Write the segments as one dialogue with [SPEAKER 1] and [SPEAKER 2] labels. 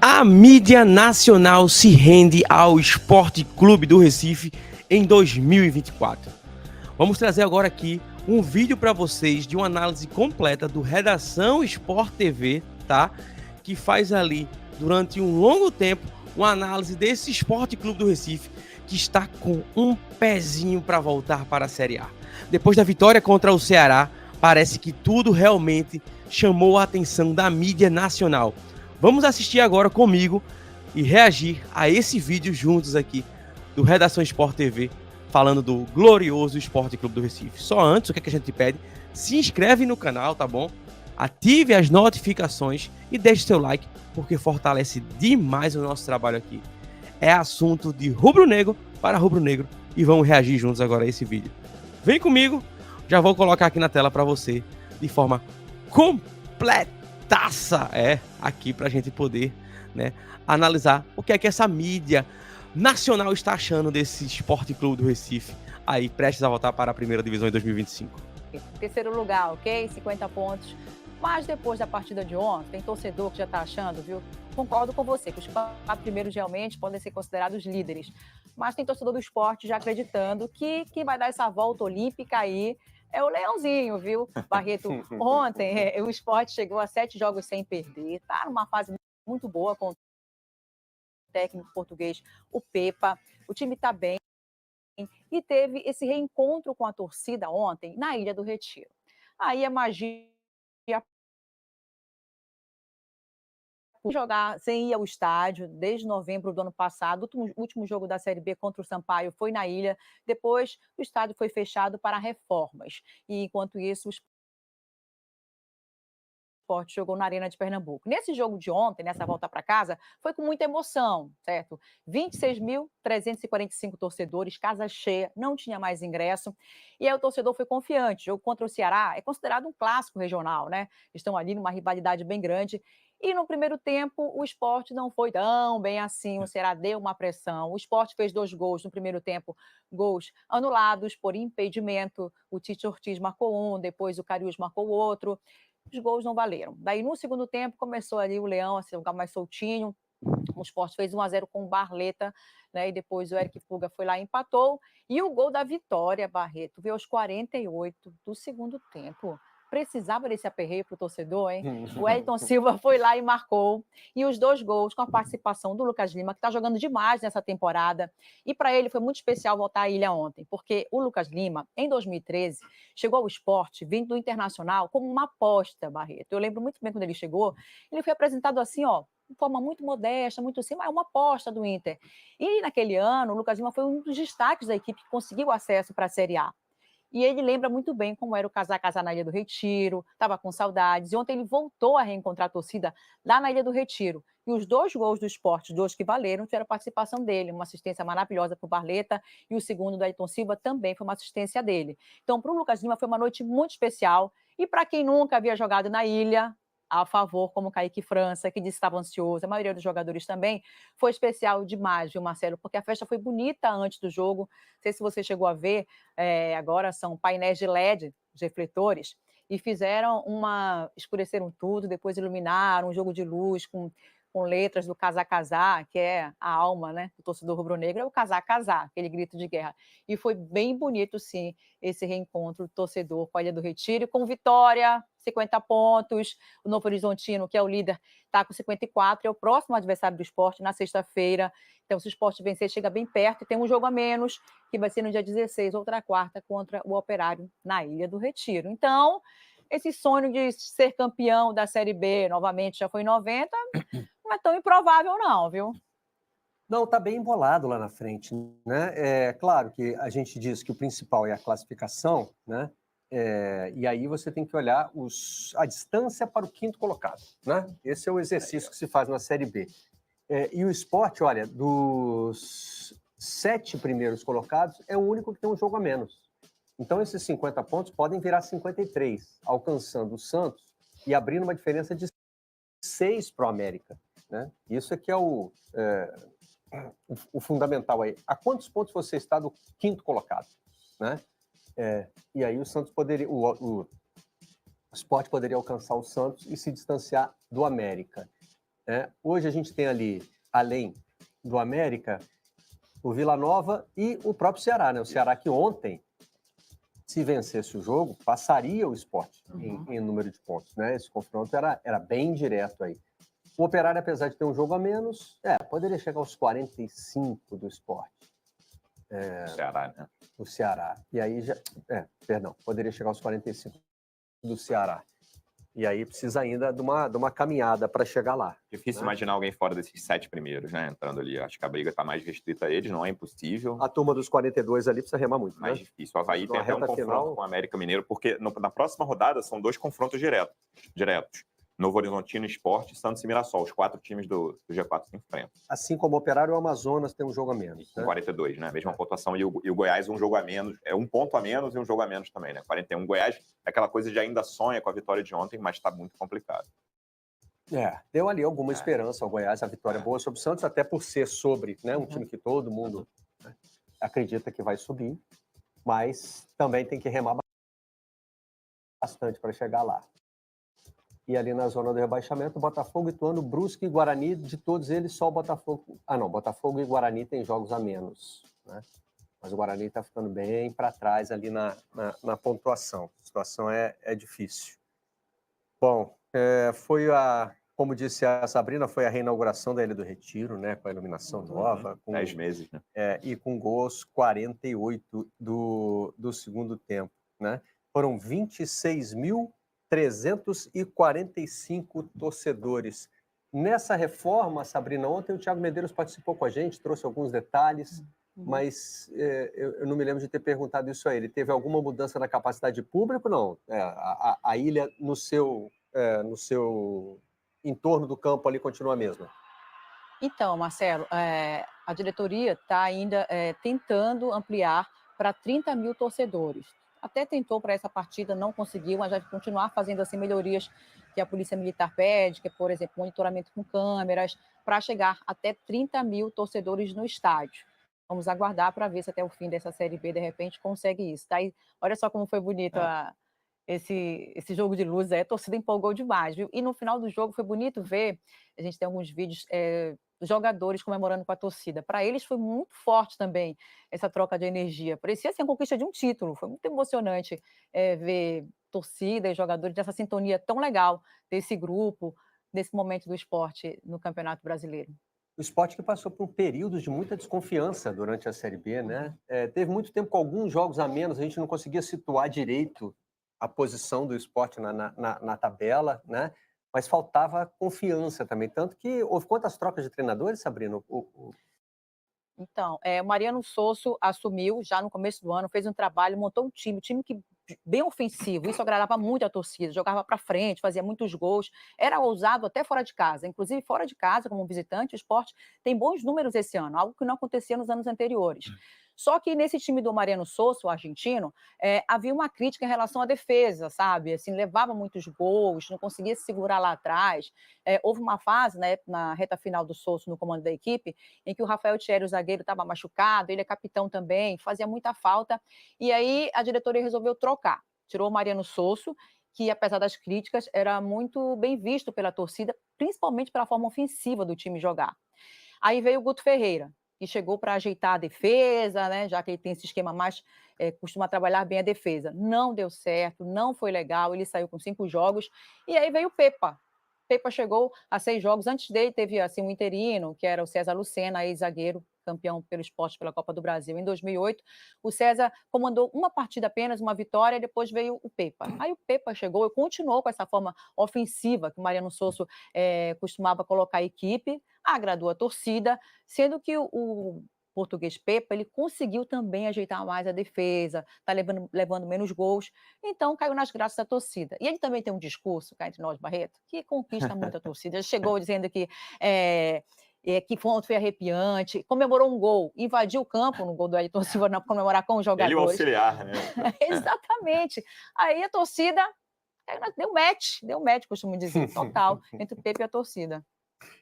[SPEAKER 1] A mídia nacional se rende ao Esporte Clube do Recife em 2024. Vamos trazer agora aqui um vídeo para vocês de uma análise completa do Redação Sport TV, tá? Que faz ali, durante um longo tempo, uma análise desse Esporte Clube do Recife, que está com um pezinho para voltar para a Série A. Depois da vitória contra o Ceará, parece que tudo realmente chamou a atenção da mídia nacional. Vamos assistir agora comigo e reagir a esse vídeo juntos aqui do Redação Sport TV, falando do glorioso Esporte Clube do Recife. Só antes, o que é que a gente pede? Se inscreve no canal, tá bom? Ative as notificações e deixe seu like, porque fortalece demais o nosso trabalho aqui. É assunto de rubro-negro para rubro-negro e vamos reagir juntos agora a esse vídeo. Vem comigo, já vou colocar aqui na tela para você de forma completaça, aqui para a gente poder, né, analisar o que é que essa mídia nacional está achando desse Esporte Clube do Recife, aí prestes a voltar para a primeira divisão em 2025.
[SPEAKER 2] Terceiro lugar, ok? 50 pontos. Mas depois da partida de ontem, tem torcedor que já está achando, viu? Concordo com você, que os 4 primeiros realmente podem ser considerados líderes. Mas tem torcedor do esporte já acreditando que quem vai dar essa volta olímpica aí é o Leãozinho, viu? Barreto, ontem o esporte chegou a 7 jogos sem perder, tá numa fase muito boa com o técnico português, o Pepa. O time está bem e teve esse reencontro com a torcida ontem na Ilha do Retiro. Aí a magia jogar sem ir ao estádio desde novembro do ano passado. O último jogo da Série B contra o Sampaio foi na ilha. Depois, o estádio foi fechado para reformas. E, enquanto isso, o esporte jogou na Arena de Pernambuco. Nesse jogo de ontem, nessa volta para casa, foi com muita emoção, certo? 26.345 torcedores, casa cheia, não tinha mais ingresso. E aí o torcedor foi confiante. O jogo contra o Ceará é considerado um clássico regional, né? Estão ali numa rivalidade bem grande. E no primeiro tempo, o esporte não foi tão bem assim. O Ceará deu uma pressão. O esporte fez 2 gols no primeiro tempo, gols anulados por impedimento. O Tite Ortiz marcou um, depois o Cariús marcou outro. Os gols não valeram. Daí, no segundo tempo, começou ali o Leão a se jogar mais soltinho. O esporte fez 1-0 com o Barleta, né? E depois o Eric Puga foi lá e empatou. E o gol da vitória, Barreto, veio aos 48 do segundo tempo. Precisava desse aperreio para o torcedor, hein? O Elton Silva foi lá e marcou. E os 2 gols com a participação do Lucas Lima, que está jogando demais nessa temporada. E para ele foi muito especial voltar à ilha ontem, porque o Lucas Lima, em 2013, chegou ao esporte, vindo do Internacional, como uma aposta, Barreto. Eu lembro muito bem quando ele chegou, ele foi apresentado assim, ó, de forma muito modesta, muito assim, mas é uma aposta do Inter. E naquele ano, o Lucas Lima foi um dos destaques da equipe que conseguiu acesso para a Série A. E ele lembra muito bem como era o casar na Ilha do Retiro, estava com saudades. E ontem ele voltou a reencontrar a torcida lá na Ilha do Retiro. E os 2 gols do esporte, 2 que valeram, tiveram a participação dele. Uma assistência maravilhosa para o Barleta e o segundo do Elton Silva também foi uma assistência dele. Então, para o Lucas Lima foi uma noite muito especial. E para quem nunca havia jogado na ilha, a favor, como o Kaique França, que disse que estava ansioso, a maioria dos jogadores também, foi especial demais, viu, Marcelo? Porque a festa foi bonita antes do jogo. Não sei se você chegou a ver, agora são painéis de LED, os refletores, e escureceram tudo, depois iluminaram um jogo de luz com letras do Casar Casar, que é a alma, né, do torcedor rubro-negro, é o Casar Casar, aquele grito de guerra. E foi bem bonito, sim, esse reencontro do torcedor com a Ilha do Retiro, com vitória, 50 pontos. O Novo Horizontino, que é o líder, está com 54, é o próximo adversário do esporte na sexta-feira. Então, se o esporte vencer, chega bem perto e tem um jogo a menos, que vai ser no dia 16, outra quarta, contra o Operário na Ilha do Retiro. Então, esse sonho de ser campeão da Série B, novamente, já foi em 90, não é tão improvável não, viu?
[SPEAKER 3] Não, está bem embolado lá na frente, né? É claro que a gente diz que o principal é a classificação, né? E aí você tem que olhar a distância para o 5º colocado, né? Esse é o exercício que se faz na Série B. E o Sport, olha, dos 7 primeiros colocados, é o único que tem um jogo a menos. Então, esses 50 pontos podem virar 53, alcançando o Santos e abrindo uma diferença de 6 para o América, né? Isso é que é o fundamental aí. A quantos pontos você está do 5º colocado, né? E aí o Santos poderia, o Sport poderia alcançar o Santos e se distanciar do América. Hoje a gente tem ali, além do América, o Vila Nova e o próprio Ceará, né? O Ceará que ontem, se vencesse o jogo, passaria o Sport em número de pontos, né? Esse confronto era bem direto aí. O Operário, apesar de ter um jogo a menos, poderia chegar aos 45 do Sport.
[SPEAKER 4] Ceará, né?
[SPEAKER 3] O Ceará. E aí já... poderia chegar aos 45 do Ceará. E aí precisa ainda de uma caminhada para chegar lá.
[SPEAKER 4] Difícil imaginar alguém fora desses 7 primeiros, né? Entrando ali. Acho que a briga está mais restrita a eles, não é impossível.
[SPEAKER 3] A turma dos 42 ali precisa remar muito,
[SPEAKER 4] mais
[SPEAKER 3] né?
[SPEAKER 4] difícil. O Avaí tem até um confronto
[SPEAKER 3] final...
[SPEAKER 4] com o América Mineiro, porque na próxima rodada são 2 confrontos diretos. Novo Horizontino, Sport, Santos e Mirassol. Os 4 times do G4 se enfrentam.
[SPEAKER 3] Assim como o Operário e o Amazonas tem um jogo a menos.
[SPEAKER 4] Com 42, né? Mesma pontuação. E o Goiás, um jogo a menos. É um ponto a menos e um jogo a menos também, né? 41. O Goiás é aquela coisa de ainda sonha com a vitória de ontem, mas está muito complicado.
[SPEAKER 3] Deu ali alguma esperança ao Goiás, a vitória boa sobre o Santos, até por ser sobre, né, um time que todo mundo acredita que vai subir, mas também tem que remar bastante para chegar lá. E ali na zona do rebaixamento, Botafogo, Ituano, Brusque e Guarani, de todos eles, só o Botafogo... Botafogo e Guarani têm jogos a menos, né? Mas o Guarani está ficando bem para trás ali na pontuação. A situação é difícil. Bom, como disse a Sabrina, foi a reinauguração da Ilha do Retiro, né? Com a iluminação nova. Com
[SPEAKER 4] 10 meses, né?
[SPEAKER 3] E com gols 48 do segundo tempo, né? Foram 26.345 torcedores. Nessa reforma, Sabrina, ontem o Thiago Medeiros participou com a gente, trouxe alguns detalhes, mas eu não me lembro de ter perguntado isso a ele. Teve alguma mudança na capacidade de público? Não. A ilha, no seu entorno do campo ali, continua a mesma?
[SPEAKER 2] Então, Marcelo, a diretoria está ainda tentando ampliar para 30 mil torcedores. Até tentou para essa partida, não conseguiu, mas vai continuar fazendo assim melhorias que a Polícia Militar pede, que é, por exemplo, monitoramento com câmeras, para chegar até 30 mil torcedores no estádio. Vamos aguardar para ver se até o fim dessa Série B, de repente, consegue isso. Tá? Olha só como foi bonito esse jogo de luz, a torcida empolgou demais, viu? E no final do jogo foi bonito ver, a gente tem alguns vídeos... jogadores comemorando com a torcida. Para eles foi muito forte também essa troca de energia. Parecia ser a conquista de um título. Foi muito emocionante ver torcida e jogadores dessa sintonia tão legal desse grupo, desse momento do esporte no Campeonato Brasileiro.
[SPEAKER 3] O Sport que passou por um período de muita desconfiança durante a Série B, né? Teve muito tempo com alguns jogos a menos, a gente não conseguia situar direito a posição do Sport na tabela, né? Mas faltava confiança também, tanto que houve quantas trocas de treinadores, Sabrina?
[SPEAKER 2] Então, o Mariano Sosso assumiu já no começo do ano, fez um trabalho, montou um time que bem ofensivo, isso agradava muito a torcida, jogava para frente, fazia muitos gols, era ousado até fora de casa, inclusive fora de casa, como visitante, o Sport tem bons números esse ano, algo que não acontecia nos anos anteriores. Só que nesse time do Mariano Sosso, o argentino, havia uma crítica em relação à defesa, sabe? Assim, levava muitos gols, não conseguia se segurar lá atrás. Houve uma fase, né, na reta final do Sosso, no comando da equipe, em que o Rafael Thierry, o zagueiro, estava machucado, ele é capitão também, fazia muita falta. E aí a diretoria resolveu trocar. Tirou o Mariano Sosso, que, apesar das críticas, era muito bem visto pela torcida, principalmente pela forma ofensiva do time jogar. Aí veio o Guto Ferreira, que chegou para ajeitar a defesa, né, já que ele tem esse esquema mais, costuma trabalhar bem a defesa. Não deu certo, não foi legal, ele saiu com 5 jogos, e aí veio o Pepa. Pepa chegou a 6 jogos, antes dele teve assim, um interino, que era o César Lucena, ex-zagueiro, campeão pelo Sport pela Copa do Brasil em 2008. O César comandou uma partida apenas, uma vitória, e depois veio o Pepa. Aí o Pepa chegou e continuou com essa forma ofensiva que o Mariano Sosso costumava colocar a equipe, agradou a torcida, sendo que o português Pepa, ele conseguiu também ajeitar mais a defesa, está levando menos gols, então caiu nas graças da torcida. E ele também tem um discurso, cá entre nós, Barreto, que conquista muito a torcida. Ele chegou dizendo que que foi arrepiante, comemorou um gol, invadiu o campo no gol do Ayrton Silva para comemorar com os jogadores.
[SPEAKER 4] Ele o auxiliar, né?
[SPEAKER 2] Exatamente. Aí a torcida deu match, costumo dizer, total, entre o Pepe e a torcida.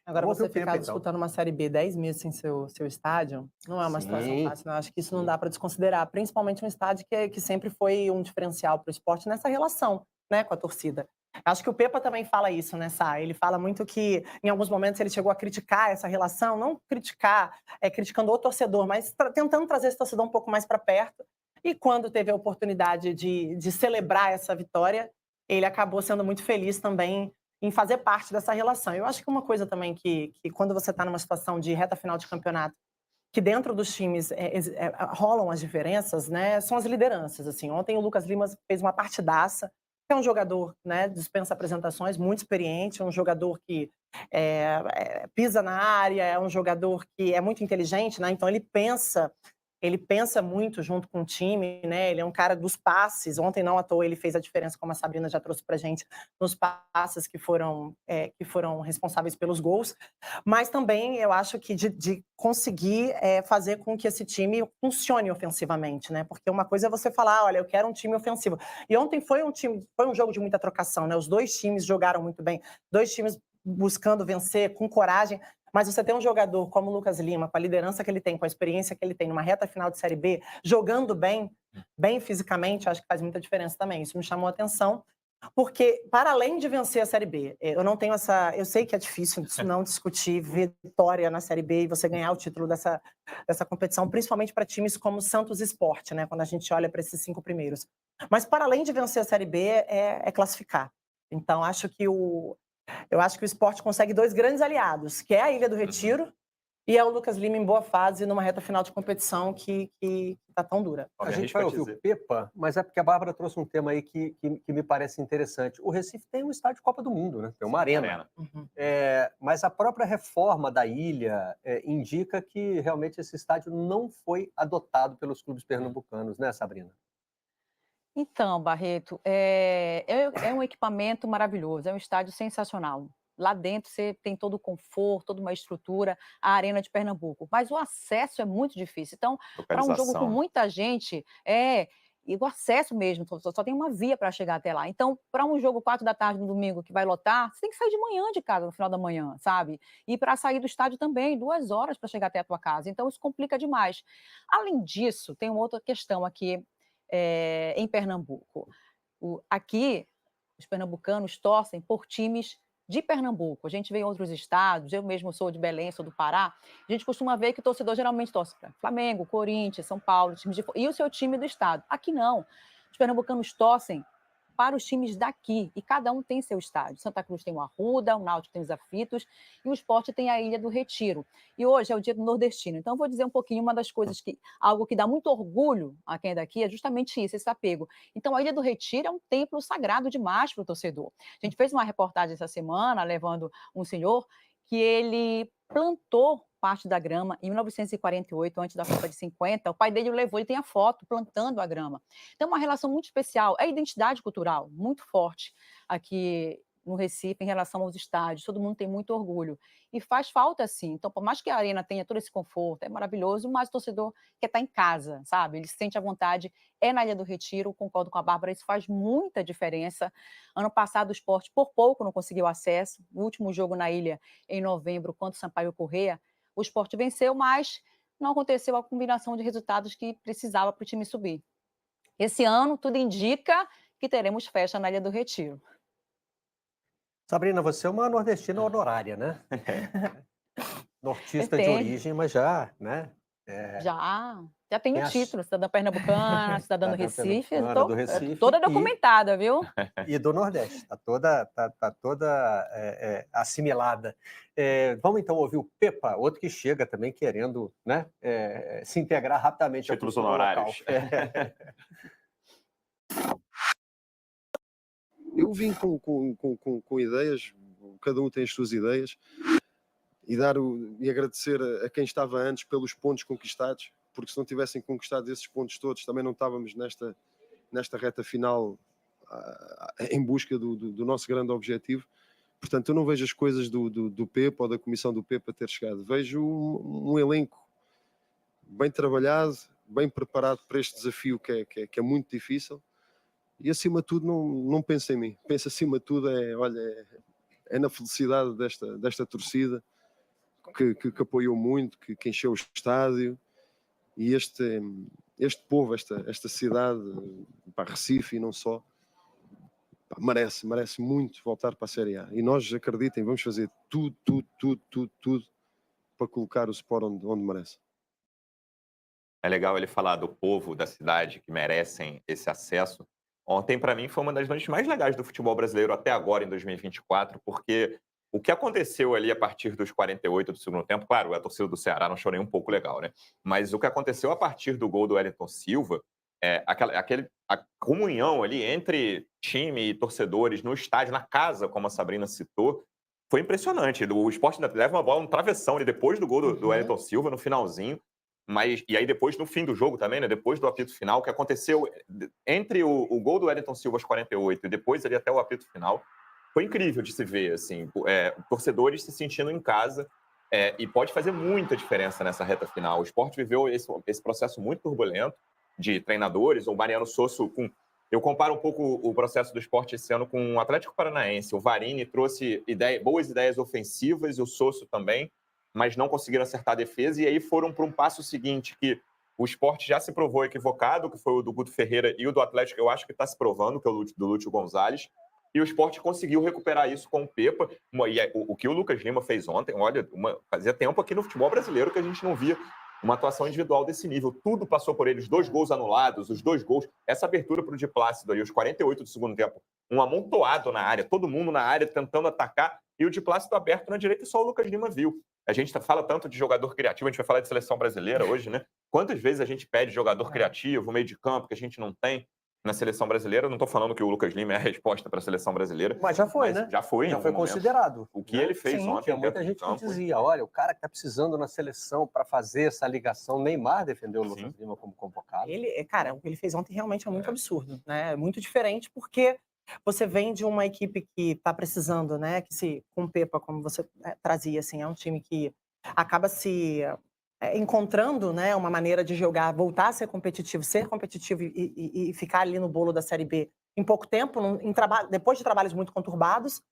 [SPEAKER 5] Agora, você ficar disputando uma Série B 10 meses sem seu estádio, não é uma situação fácil. Eu acho que isso não dá para desconsiderar, principalmente um estádio que sempre foi um diferencial para o esporte nessa relação, né, com a torcida. Acho que o Pepa também fala isso, né, Sá? Ele fala muito que, em alguns momentos, ele chegou a criticar essa relação, não criticar, criticando o torcedor, mas tentando trazer esse torcedor um pouco mais para perto. E quando teve a oportunidade de celebrar essa vitória, ele acabou sendo muito feliz também em fazer parte dessa relação. Eu acho que uma coisa também que quando você está numa situação de reta final de campeonato, que dentro dos times rolam as diferenças, né, são as lideranças. Assim. Ontem o Lucas Lima fez uma partidaça, é um jogador, né, dispensa apresentações, muito experiente, é um jogador que pisa na área, é um jogador que é muito inteligente, né, então ele pensa muito junto com o time, né? Ele é um cara dos passes. Ontem, não à toa, ele fez a diferença, como a Sabrina já trouxe pra gente, nos passes que foram responsáveis pelos gols. Mas também eu acho que de conseguir fazer com que esse time funcione ofensivamente, né? Porque uma coisa é você falar, olha, eu quero um time ofensivo. E ontem foi um jogo de muita trocação, né? Os dois times jogaram muito bem, dois times buscando vencer com coragem. Mas você tem um jogador como o Lucas Lima, com a liderança que ele tem, com a experiência que ele tem, numa reta final de Série B, jogando bem fisicamente, acho que faz muita diferença também. Isso me chamou a atenção, porque, para além de vencer a Série B, eu não tenho essa... Eu sei que é difícil não discutir vitória na Série B e você ganhar o título dessa competição, principalmente para times como Santos Sport, né, quando a gente olha para esses 5 primeiros. Mas, para além de vencer a Série B, é classificar. Então, eu acho que o Sport consegue 2 grandes aliados, que é a Ilha do Retiro e é o Lucas Lima em boa fase numa reta final de competição que tá tão dura.
[SPEAKER 3] A gente vai ouvir o Pepa, mas é porque a Bárbara trouxe um tema aí que me parece interessante. O Recife tem um estádio de Copa do Mundo, né? Tem uma arena.
[SPEAKER 5] Uhum.
[SPEAKER 3] Mas a própria reforma da ilha indica que realmente esse estádio não foi adotado pelos clubes pernambucanos, né, Sabrina?
[SPEAKER 2] Então, Barreto, é um equipamento maravilhoso, é um estádio sensacional. Lá dentro você tem todo o conforto, toda uma estrutura, a Arena de Pernambuco. Mas o acesso é muito difícil. Então, para um jogo com muita gente, e o acesso mesmo, só tem uma via para chegar até lá. Então, para um jogo 4 da tarde no domingo que vai lotar, você tem que sair de manhã de casa, no final da manhã, sabe? E para sair do estádio também, 2 horas para chegar até a tua casa. Então, isso complica demais. Além disso, tem uma outra questão aqui em Pernambuco. Aqui, os pernambucanos torcem por times de Pernambuco. A gente vê em outros estados, eu mesmo sou de Belém, sou do Pará, a gente costuma ver que o torcedor geralmente torce para Flamengo, Corinthians, São Paulo, e o seu time do estado. Aqui não. Os pernambucanos torcem para os times daqui, e cada um tem seu estádio. Santa Cruz tem o Arruda, o Náutico tem os Aflitos, e o Sport tem a Ilha do Retiro. E hoje é o dia do nordestino, então eu vou dizer um pouquinho, uma das coisas algo que dá muito orgulho a quem é daqui é justamente isso, esse apego. Então a Ilha do Retiro é um templo sagrado demais para o torcedor. A gente fez uma reportagem essa semana, levando um senhor que ele plantou parte da grama em 1948, antes da Copa de 50. O pai dele o levou, ele tem a foto plantando a grama. Então, uma relação muito especial. É a identidade cultural muito forte aqui no Recife em relação aos estádios. Todo mundo tem muito orgulho. E faz falta, sim. Então, por mais que a arena tenha todo esse conforto, é maravilhoso, mas o torcedor quer estar em casa, sabe? Ele se sente à vontade. É na Ilha do Retiro, concordo com a Bárbara, isso faz muita diferença. Ano passado, o Sport, por pouco, não conseguiu acesso. No último jogo na ilha, em novembro, contra o Sampaio Corrêa, o Sport venceu, mas não aconteceu a combinação de resultados que precisava para o time subir. Esse ano, tudo indica que teremos festa na Ilha do Retiro.
[SPEAKER 3] Sabrina, você é uma nordestina honorária, né? Nortista de origem, mas já, né?
[SPEAKER 2] Já tenho título, cidadã pernambucana, cidadã do Recife,
[SPEAKER 3] do Recife,
[SPEAKER 2] toda documentada, viu?
[SPEAKER 3] E do Nordeste, está toda assimilada. Vamos então ouvir o Pepa, outro que chega também querendo, né, se integrar rapidamente ao
[SPEAKER 4] títulos honorários.
[SPEAKER 6] Eu vim com ideias, cada um tem as suas ideias, e agradecer a quem estava antes pelos pontos conquistados, porque se não tivessem conquistado esses pontos todos, também não estávamos nesta reta final em busca do nosso grande objetivo. Portanto, eu não vejo as coisas do Pepa ou da comissão do Pepa ter chegado. Vejo um elenco bem trabalhado, bem preparado para este desafio que é muito difícil. E acima de tudo não penso em mim, penso acima de tudo é na felicidade desta torcida que apoiou muito, que encheu o estádio, e este povo, esta cidade, para Recife e não só, pá, merece muito voltar para a Série A. E nós, acreditem, vamos fazer tudo para colocar o Sport onde merece.
[SPEAKER 4] É legal ele falar do povo da cidade que merecem esse acesso. Ontem, para mim, foi uma das noites mais legais do futebol brasileiro até agora, em 2024, porque o que aconteceu ali a partir dos 48 do segundo tempo, claro, a torcida do Ceará não achou nem um pouco legal, né? Mas o que aconteceu a partir do gol do Wellington Silva, a comunhão ali entre time e torcedores no estádio, na casa, como a Sabrina citou, foi impressionante. O Sport ainda leva uma bola no travessão ali depois do gol do Wellington Silva, no finalzinho. E aí depois, no fim do jogo também, né, depois do apito final, o que aconteceu entre o gol do Wellington Silva aos 48 e depois ali até o apito final, foi incrível de se ver, assim, torcedores se sentindo em casa, e pode fazer muita diferença nessa reta final. O Sport viveu esse processo muito turbulento de treinadores, o Mariano Sosso eu comparo um pouco o processo do Sport esse ano com o Atlético Paranaense. O Varini trouxe boas ideias ofensivas, e o Sosso também, mas não conseguiram acertar a defesa, e aí foram para um passo seguinte, que o Sport já se provou equivocado, que foi o do Guto Ferreira, e o do Atlético eu acho que está se provando, que é o do Lúcio Gonzalez, e o Sport conseguiu recuperar isso com o Pepa. E o que o Lucas Lima fez ontem, olha, fazia tempo aqui no futebol brasileiro que a gente não via uma atuação individual desse nível. Tudo passou por ele, os 2 gols anulados, os 2 gols, essa abertura para o Di Plácido ali, os 48 do segundo tempo, um amontoado na área, todo mundo na área tentando atacar, e o Di Plácido aberto na direita, e só o Lucas Lima viu. A gente fala tanto de jogador criativo, a gente vai falar de seleção brasileira hoje, né? Quantas vezes a gente pede jogador criativo, meio de campo, que a gente não tem na seleção brasileira? Não estou falando que o Lucas Lima é a resposta para a seleção brasileira.
[SPEAKER 3] Mas já foi, né?
[SPEAKER 4] Já foi
[SPEAKER 3] considerado.
[SPEAKER 4] O que ele fez ontem.
[SPEAKER 3] Tinha muita gente que dizia, olha, o cara que está precisando na seleção para fazer essa ligação, Neymar defendeu o Lucas Lima como convocado.
[SPEAKER 5] Cara, o que ele fez ontem realmente é muito absurdo, né? É muito diferente, porque você vem de uma equipe que está precisando, né? Com o Pepa, como você trazia, assim, é um time que acaba se encontrando, né, uma maneira de jogar, voltar a ser competitivo e ficar ali no bolo da Série B em pouco tempo, depois de trabalhos muito conturbados.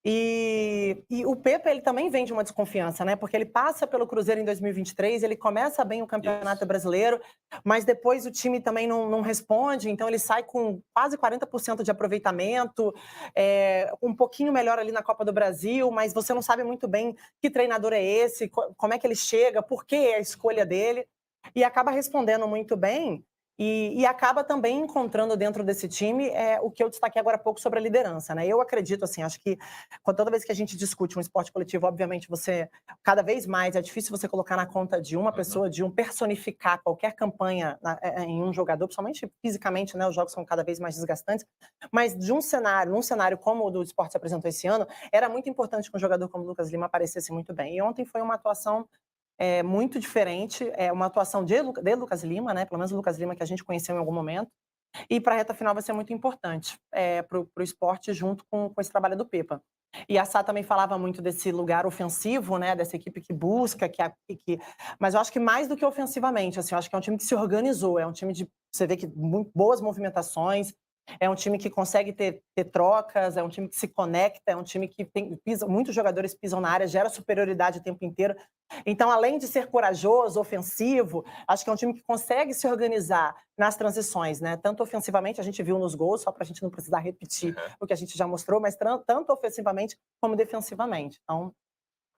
[SPEAKER 5] E o Pepa, ele também vem de uma desconfiança, né? Porque ele passa pelo Cruzeiro em 2023, ele começa bem o Campeonato Brasileiro, mas depois o time também não responde, então ele sai com quase 40% de aproveitamento, um pouquinho melhor ali na Copa do Brasil, mas você não sabe muito bem que treinador é esse, como é que ele chega, por que é a escolha dele, e acaba respondendo muito bem. E acaba também encontrando dentro desse time o que eu destaquei agora há pouco sobre a liderança, né? Eu acredito, assim, acho que toda vez que a gente discute um esporte coletivo, obviamente cada vez mais é difícil você colocar na conta de uma pessoa, de personificar qualquer campanha em um jogador, principalmente fisicamente, né? Os jogos são cada vez mais desgastantes, mas num cenário como o do Sport se apresentou esse ano, era muito importante que um jogador como o Lucas Lima aparecesse muito bem. E ontem foi uma atuação muito diferente, uma atuação de Lucas Lima, né? Pelo menos o Lucas Lima que a gente conheceu em algum momento, e para a reta final vai ser muito importante para o esporte, junto com esse trabalho do Pepa. E a Sá também falava muito desse lugar ofensivo, né? Dessa equipe que busca, mas eu acho que mais do que ofensivamente, assim, eu acho que é um time que se organizou, é um time você vê que muito boas movimentações, é um time que consegue ter trocas, é um time que se conecta, é um time que muitos jogadores pisam na área, gera superioridade o tempo inteiro. Então, além de ser corajoso, ofensivo, acho que é um time que consegue se organizar nas transições, né? Tanto ofensivamente, a gente viu nos gols, só para a gente não precisar repetir o que a gente já mostrou, mas tanto ofensivamente como defensivamente. Então,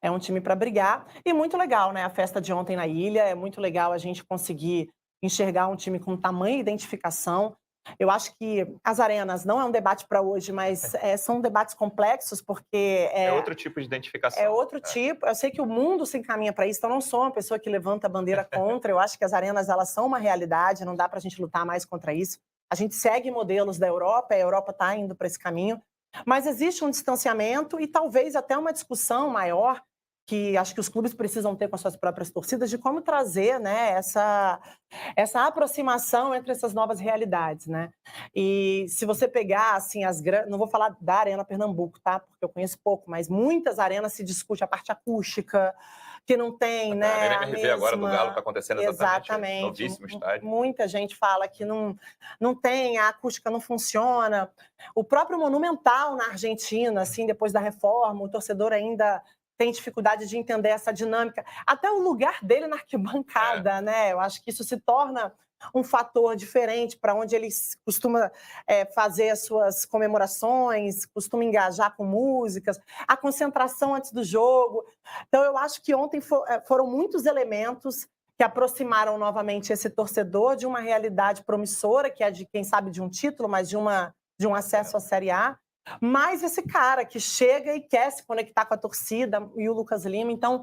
[SPEAKER 5] é um time para brigar. E muito legal, né? A festa de ontem na Ilha, é muito legal a gente conseguir enxergar um time com tamanha identificação. Eu acho que as arenas não é um debate para hoje, mas são debates complexos, porque
[SPEAKER 4] é outro tipo de identificação.
[SPEAKER 5] É outro tipo. Eu sei que o mundo se encaminha para isso, então não sou uma pessoa que levanta a bandeira contra. Eu acho que as arenas, elas são uma realidade, não dá para a gente lutar mais contra isso. A gente segue modelos da Europa, a Europa está indo para esse caminho, mas existe um distanciamento e talvez até uma discussão maior que acho que os clubes precisam ter com as suas próprias torcidas, de como trazer, né, essa aproximação entre essas novas realidades, né? E se você pegar, assim, não vou falar da Arena Pernambuco, tá? Porque eu conheço pouco, mas muitas arenas se discute a parte acústica, que não tem, né?
[SPEAKER 4] A Arena RV agora do Galo está acontecendo exatamente. Novíssimo estádio.
[SPEAKER 5] Muita gente fala que não tem, a acústica não funciona. O próprio Monumental na Argentina, assim, depois da reforma, o torcedor ainda tem dificuldade de entender essa dinâmica. Até o lugar dele na arquibancada, né? Eu acho que isso se torna um fator diferente para onde ele costuma fazer as suas comemorações, costuma engajar com músicas, a concentração antes do jogo. Então, eu acho que ontem foram muitos elementos que aproximaram novamente esse torcedor de uma realidade promissora, que é de, quem sabe, de um título, mas de um acesso à Série A, mas esse cara que chega e quer se conectar com a torcida, e o Lucas Lima. Então,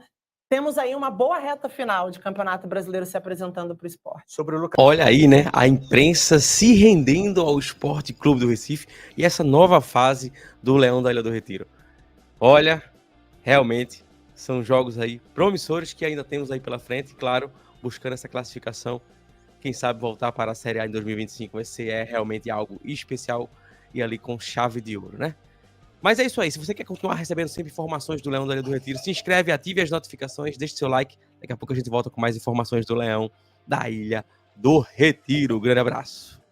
[SPEAKER 5] temos aí uma boa reta final de Campeonato Brasileiro se apresentando para o esporte.
[SPEAKER 3] Sobre o Lucas.
[SPEAKER 1] Olha aí, né? A imprensa se rendendo ao Esporte Clube do Recife e essa nova fase do Leão da Ilha do Retiro. Olha, realmente são jogos aí promissores que ainda temos aí pela frente, claro, buscando essa classificação. Quem sabe voltar para a Série A em 2025, esse é realmente algo especial e ali com chave de ouro, né? Mas é isso aí, se você quer continuar recebendo sempre informações do Leão da Ilha do Retiro, se inscreve, ative as notificações, deixe seu like, daqui a pouco a gente volta com mais informações do Leão da Ilha do Retiro. Grande abraço.